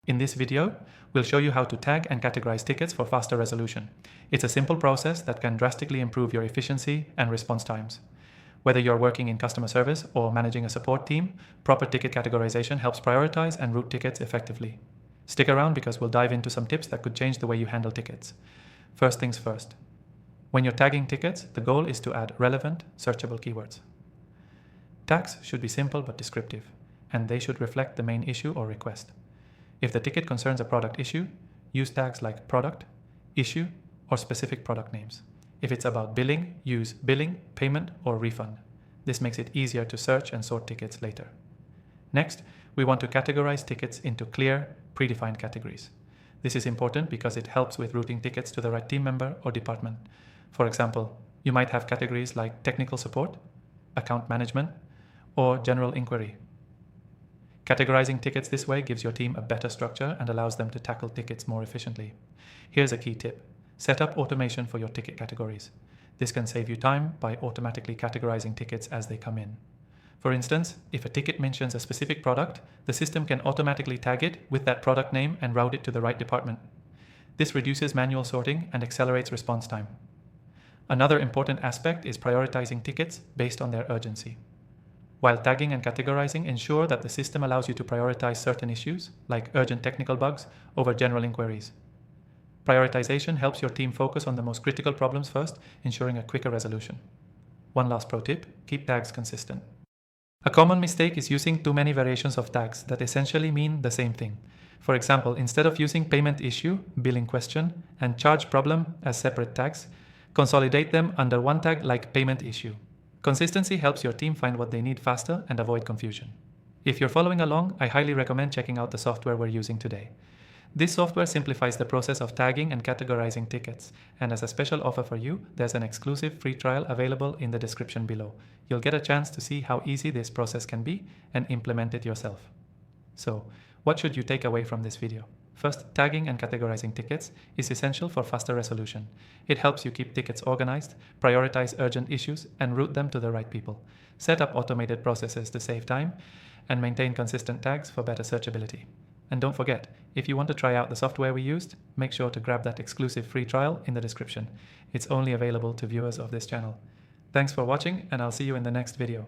In this video, we'll show you how to tag and categorize tickets for faster resolution. It's a simple process that can drastically improve your efficiency and response times. Whether you're working in customer service or managing a support team, proper ticket categorization helps prioritize and route tickets effectively. Stick around because we'll dive into some tips that could change the way you handle tickets. First things first. When you're tagging tickets, the goal is to add relevant, searchable keywords. Tags should be simple but descriptive, and they should reflect the main issue or request. If the ticket concerns a product issue, use tags like product, issue, or specific product names. If it's about billing, use billing, payment, or refund. This makes it easier to search and sort tickets later. Next, we want to categorize tickets into clear, predefined categories. This is important because it helps with routing tickets to the right team member or department. For example, you might have categories like technical support, account management, or general inquiry. Categorizing tickets this way gives your team a better structure and allows them to tackle tickets more efficiently. Here's a key tip. Set up automation for your ticket categories. This can save you time by automatically categorizing tickets as they come in. For instance, if a ticket mentions a specific product, the system can automatically tag it with that product name and route it to the right department. This reduces manual sorting and accelerates response time. Another important aspect is prioritizing tickets based on their urgency. While tagging and categorizing ensure that the system allows you to prioritize certain issues, like urgent technical bugs, over general inquiries. Prioritization helps your team focus on the most critical problems first, ensuring a quicker resolution. One last pro tip, keep tags consistent. A common mistake is using too many variations of tags that essentially mean the same thing. For example, instead of using payment issue, billing question, and charge problem as separate tags, consolidate them under one tag like payment issue. Consistency helps your team find what they need faster and avoid confusion. If you're following along, I highly recommend checking out the software we're using today. This software simplifies the process of tagging and categorizing tickets, and as a special offer for you, there's an exclusive free trial available in the description below. You'll get a chance to see how easy this process can be and implement it yourself. So, what should you take away from this video? First, tagging and categorizing tickets is essential for faster resolution. It helps you keep tickets organized, prioritize urgent issues, and route them to the right people. Set up automated processes to save time, and maintain consistent tags for better searchability. And don't forget, if you want to try out the software we used, make sure to grab that exclusive free trial in the description. It's only available to viewers of this channel. Thanks for watching, and I'll see you in the next video.